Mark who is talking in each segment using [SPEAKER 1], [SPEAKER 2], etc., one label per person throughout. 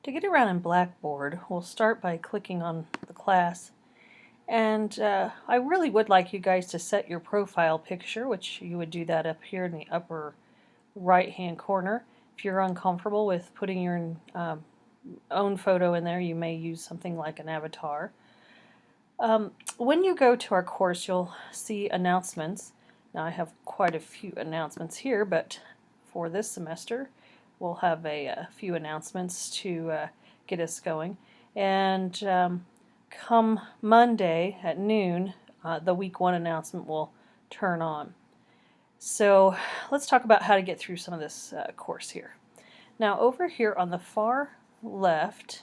[SPEAKER 1] To get around in Blackboard, we'll start by clicking on the class. And I really would like you guys to set your profile picture, which you would do that up here in the upper right-hand corner. If you're uncomfortable with putting your own photo in there, you may use something like an avatar. When you go to our course, you'll see announcements. Now I have quite a few announcements here, but for this semester, we'll have a few announcements to get us going. And come Monday at noon, the week 1 announcement will turn on. So let's talk about how to get through some of this course here. Now over here on the far left,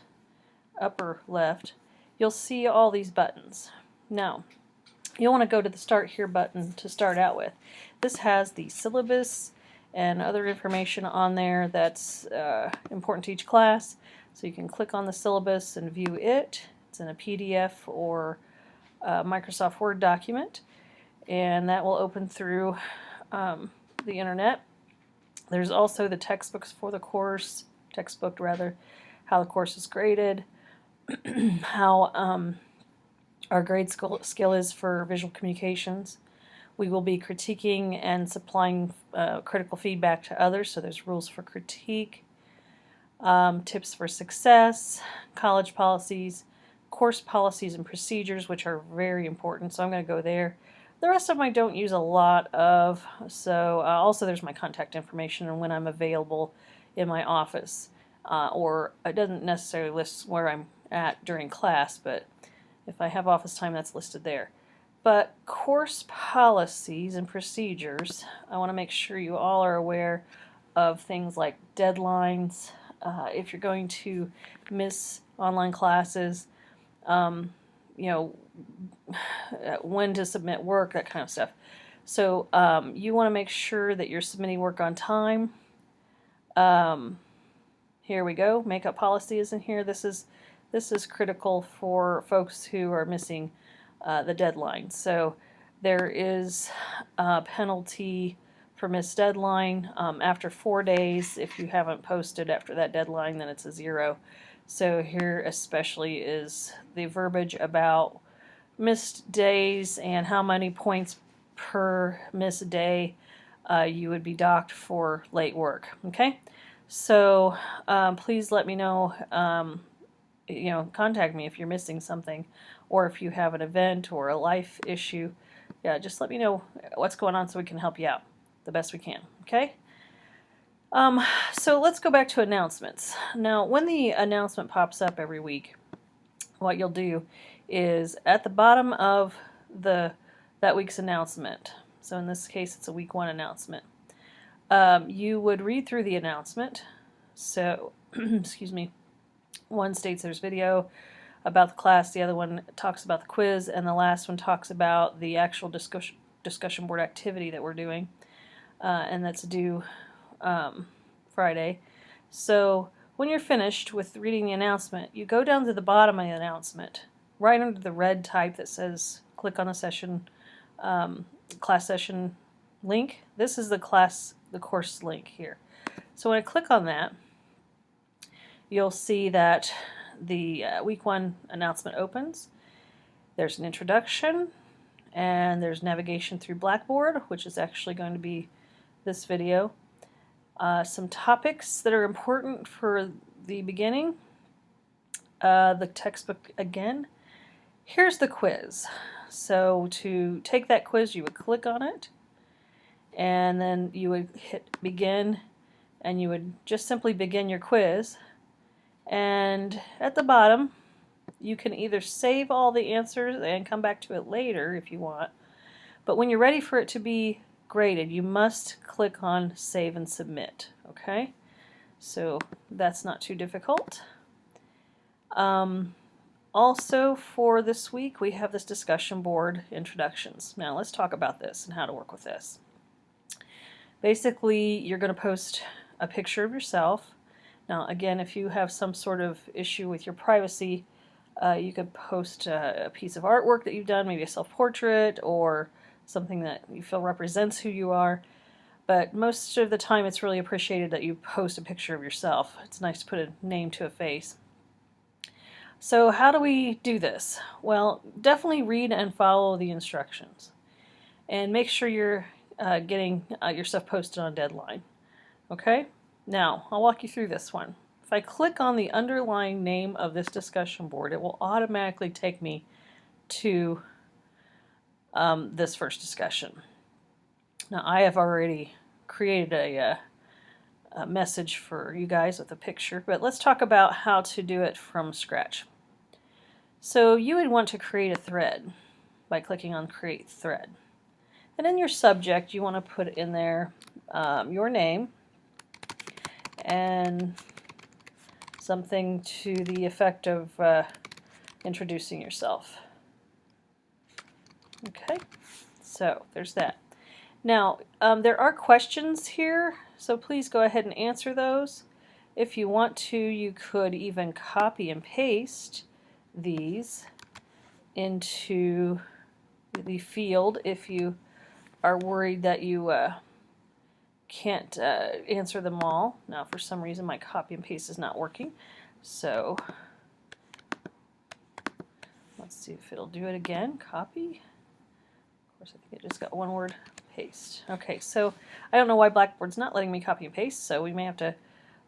[SPEAKER 1] upper left, you'll see all these buttons. Now you'll want to go to the Start Here button to start out with. This has the syllabus and other information on there that's important to each class. So you can click on the syllabus and view it. It's in a PDF or a Microsoft Word document, and that will open through the internet. There's also the textbooks for the course, how the course is graded, how our grade scale is for visual communications. We will be critiquing and supplying critical feedback to others, so there's rules for critique, tips for success, college policies, course policies and procedures, which are very important, so I'm going to go there. The rest of them I don't use a lot of, so also there's my contact information and when I'm available in my office, or it doesn't necessarily list where I'm at during class, but if I have office time, that's listed there. But course policies and procedures, I want to make sure you all are aware of things like deadlines, if you're going to miss online classes, when to submit work, that kind of stuff. So you want to make sure that you're submitting work on time. Here we go. Makeup policy is in here. This is critical for folks who are missing the deadline. So there is a penalty for missed deadline. After 4 days, if you haven't posted after that deadline, then it's a 0. So here especially is the verbiage about missed days and how many points per missed day you would be docked for late work. Okay, so please let me know. Contact me if you're missing something, or if you have an event or a life issue. Yeah, just let me know what's going on so we can help you out the best we can. Okay. So let's go back to announcements. Now, when the announcement pops up every week, what you'll do is at the bottom of that week's announcement, so in this case it's a week 1 announcement, you would read through the announcement. So, excuse me, one states there's video about the class, the other one talks about the quiz, and the last one talks about the actual discussion board activity that we're doing, and that's due Friday. So when you're finished with reading the announcement, you go down to the bottom of the announcement, right under the red type that says click on the session, class session link. This is the course link here. So when I click on that, you'll see that the week 1 announcement opens. There's an introduction, and there's navigation through Blackboard, which is actually going to be this video. Some topics that are important for the beginning. The textbook again. Here's the quiz. So to take that quiz, you would click on it, and then you would hit begin, and you would just simply begin your quiz. And at the bottom, you can either save all the answers and come back to it later if you want, but when you're ready for it to be graded, you must click on Save and Submit. Okay, so that's not too difficult. Also for this week, we have this discussion board introductions. Now let's talk about this and how to work with this. Basically, you're going to post a picture of yourself. Now again, if you have some sort of issue with your privacy, you could post a piece of artwork that you've done, maybe a self-portrait or something that you feel represents who you are. but most of the time it's really appreciated that you post a picture of yourself. It's nice to put a name to a face. So how do we do this? Well, definitely read and follow the instructions. And make sure you're getting your stuff posted on deadline. Okay? Now, I'll walk you through this one. If I click on the underlying name of this discussion board, it will automatically take me to this first discussion. Now, I have already created a message for you guys with a picture, but let's talk about how to do it from scratch. So you would want to create a thread by clicking on Create Thread. And in your subject, you want to put in there your name and something to the effect of introducing yourself. Okay, so there's that. Now, there are questions here, so please go ahead and answer those. If you want to, you could even copy and paste these into the field if you are worried that you can't answer them all. Now, for some reason, my copy and paste is not working, so let's see if it'll do it again. Copy. Of course, I think it just got one word. Paste. Okay, so I don't know why Blackboard's not letting me copy and paste, so we may have to,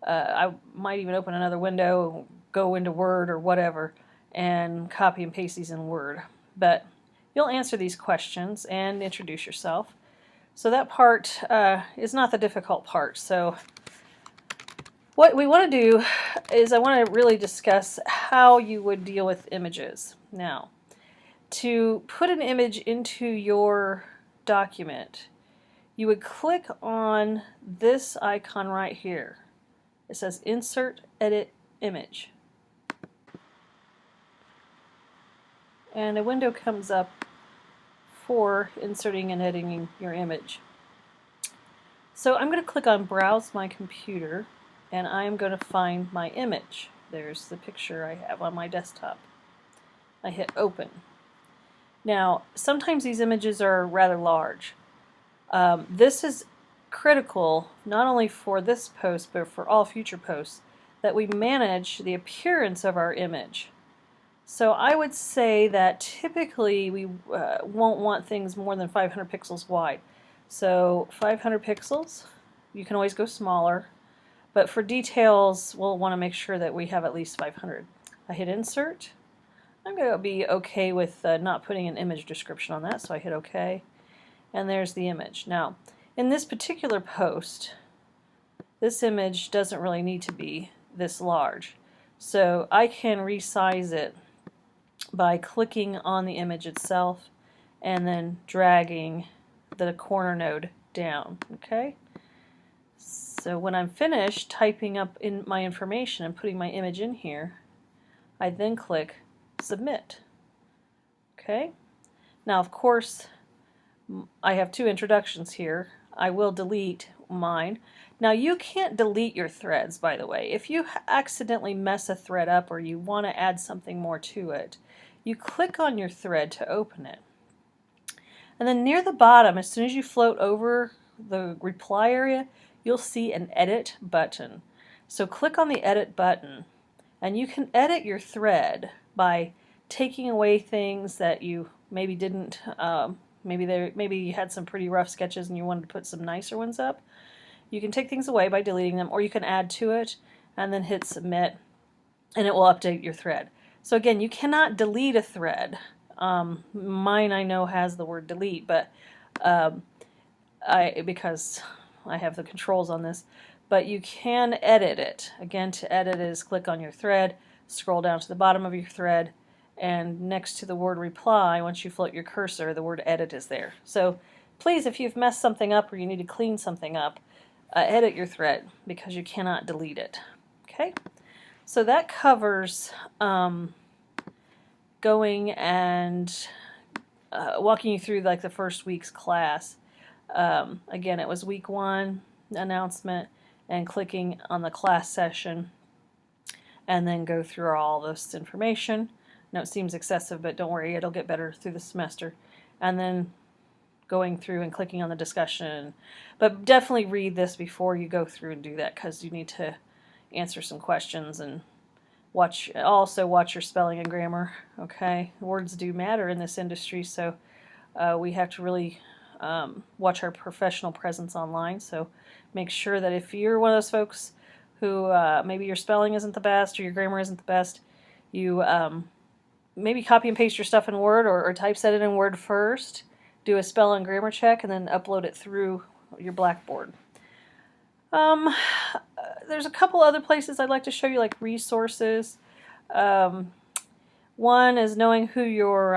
[SPEAKER 1] I might even open another window, go into Word or whatever, and copy and paste these in Word. But you'll answer these questions and introduce yourself. So that part is not the difficult part. So what we want to do is I want to really discuss how you would deal with images. Now, to put an image into your document, you would click on this icon right here. It says Insert, Edit, Image. And a window comes up for inserting and editing your image. So I'm going to click on Browse My Computer, and I'm going to find my image. There's the picture I have on my desktop. I hit Open. Now, sometimes these images are rather large. This is critical not only for this post, but for all future posts, that we manage the appearance of our image. So I would say that typically we won't want things more than 500 pixels wide. So 500 pixels, you can always go smaller, but for details we'll want to make sure that we have at least 500. I hit Insert. I'm going to be okay with not putting an image description on that, so I hit OK. And there's the image. Now, in this particular post, this image doesn't really need to be this large. So I can resize it by clicking on the image itself and then dragging the corner node down. Okay? So when I'm finished typing up in my information and putting my image in here, I then click Submit. Okay? Now, of course, I have two introductions here. I will delete mine. Now, you can't delete your threads, by the way. If you accidentally mess a thread up or you want to add something more to it, you click on your thread to open it. And then near the bottom, as soon as you float over the reply area, you'll see an Edit button. So click on the Edit button, and you can edit your thread by taking away things that you maybe didn't, maybe you had some pretty rough sketches and you wanted to put some nicer ones up. You can take things away by deleting them, or you can add to it and then hit Submit, and it will update your thread. So again, you cannot delete a thread. Mine I know has the word delete, but because I have the controls on this, but you can edit it. Again, to edit is click on your thread, scroll down to the bottom of your thread, and next to the word reply, once you float your cursor, the word edit is there. So please, if you've messed something up or you need to clean something up, edit your thread, because you cannot delete it. Okay? So that covers going and walking you through like the first week's class. Again, it was week 1 announcement and clicking on the class session and then go through all this information. Now it seems excessive, but don't worry, it'll get better through the semester. And then going through and clicking on the discussion. But definitely read this before you go through and do that, because you need to answer some questions and also watch your spelling and grammar. Okay, words do matter in this industry, so we have to really watch our professional presence online. So make sure that if you're one of those folks who maybe your spelling isn't the best or your grammar isn't the best, you maybe copy and paste your stuff in Word, or typeset it in Word first, do a spell and grammar check, and then upload it through your Blackboard. There's a couple other places I'd like to show you, like resources. One is knowing who your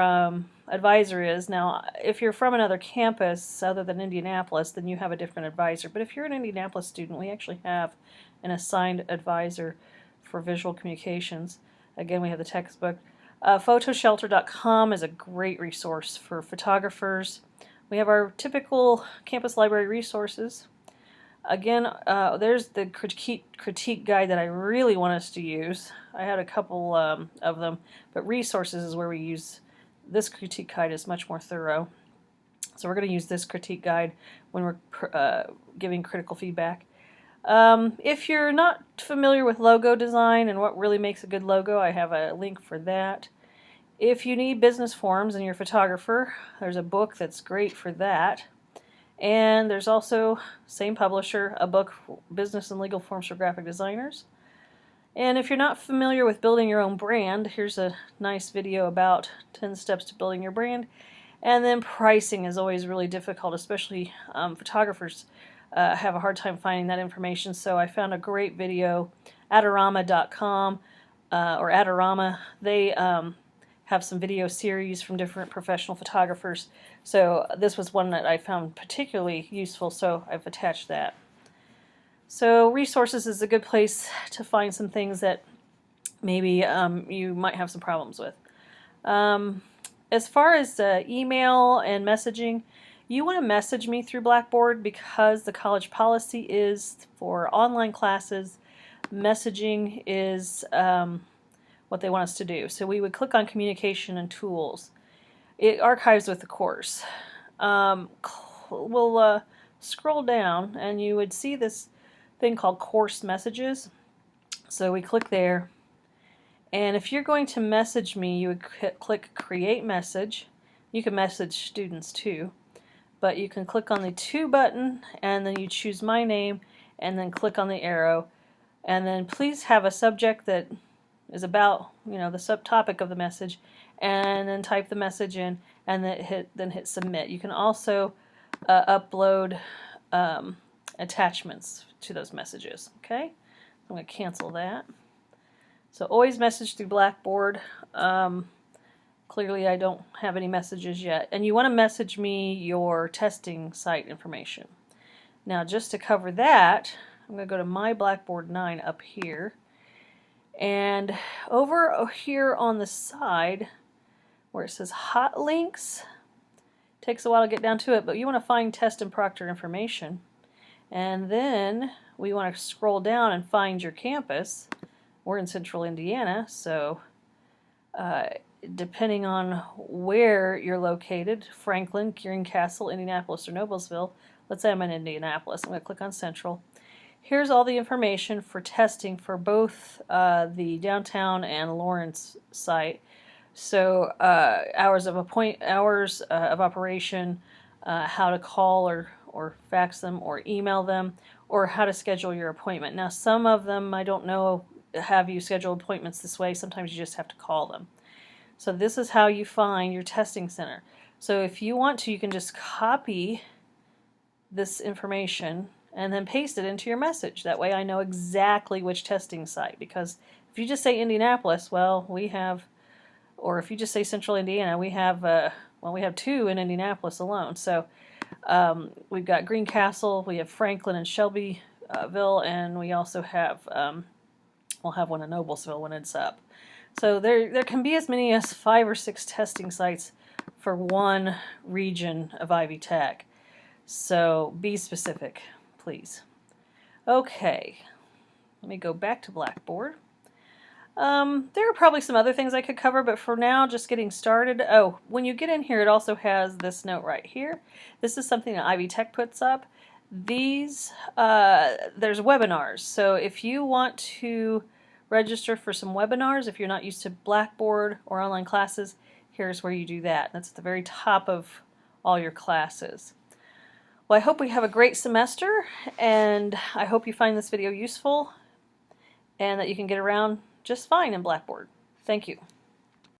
[SPEAKER 1] advisor is. Now, if you're from another campus other than Indianapolis, then you have a different advisor. But if you're an Indianapolis student, we actually have an assigned advisor for visual communications. Again, we have the textbook. Photoshelter.com is a great resource for photographers. We have our typical campus library resources. Again, there's the critique guide that I really want us to use. I had a couple of them, but resources is where we use. This critique guide is much more thorough. So we're going to use this critique guide when we're giving critical feedback. If you're not familiar with logo design and what really makes a good logo, I have a link for that. If you need business forms and you're a photographer, there's a book that's great for that. And there's also, same publisher, a book, Business and Legal Forms for Graphic Designers. And if you're not familiar with building your own brand, here's a nice video about 10 steps to building your brand. And then pricing is always really difficult, especially photographers have a hard time finding that information. So I found a great video, Adorama.com or Adorama. They have some video series from different professional photographers. So this was one that I found particularly useful, so I've attached that. So resources is a good place to find some things that maybe you might have some problems with. As far as email and messaging, you want to message me through Blackboard, because the college policy is for online classes, messaging is what they want us to do. So we would click on Communication and Tools. It archives with the course. We'll scroll down and you would see this thing called Course Messages. So we click there. And if you're going to message me, you would click Create Message. You can message students too. But you can click on the To button and then you choose my name and then click on the arrow. And then please have a subject that is about, the subtopic of the message, and then type the message in and then hit submit. You can also upload attachments to those messages. Okay, I'm going to cancel that. So always message through Blackboard. Clearly I don't have any messages yet. And you want to message me your testing site information. Now just to cover that, I'm going to go to My Blackboard 9 up here. And over here on the side where it says Hot Links, takes a while to get down to it, but you want to find Test and Proctor information. And then we want to scroll down and find your campus. We're in Central Indiana, so depending on where you're located, Franklin, Greencastle, Indianapolis, or Noblesville. Let's say I'm in Indianapolis. I'm going to click on Central. Here's all the information for testing for both the downtown and Lawrence site. So hours of operation, how to call or fax them or email them, or how to schedule your appointment. Now some of them, I don't know, have you schedule appointments this way. Sometimes you just have to call them. So this is how you find your testing center. So if you want to, you can just copy this information and then paste it into your message. That way I know exactly which testing site. Because if you just say Indianapolis, well, we have, or if you just say Central Indiana, we have, we have 2 in Indianapolis alone. So we've got Greencastle, we have Franklin and Shelbyville, and we also have, we'll have one in Noblesville when it's up. So there can be as many as 5 or 6 testing sites for one region of Ivy Tech. So be specific, please. Okay, let me go back to Blackboard. There are probably some other things I could cover, but for now, just getting started. Oh, when you get in here, it also has this note right here. This is something that Ivy Tech puts up. There's webinars. So if you want to register for some webinars, if you're not used to Blackboard or online classes, here's where you do that. That's at the very top of all your classes. Well, I hope we have a great semester, and I hope you find this video useful and that you can get around just fine in Blackboard. Thank you.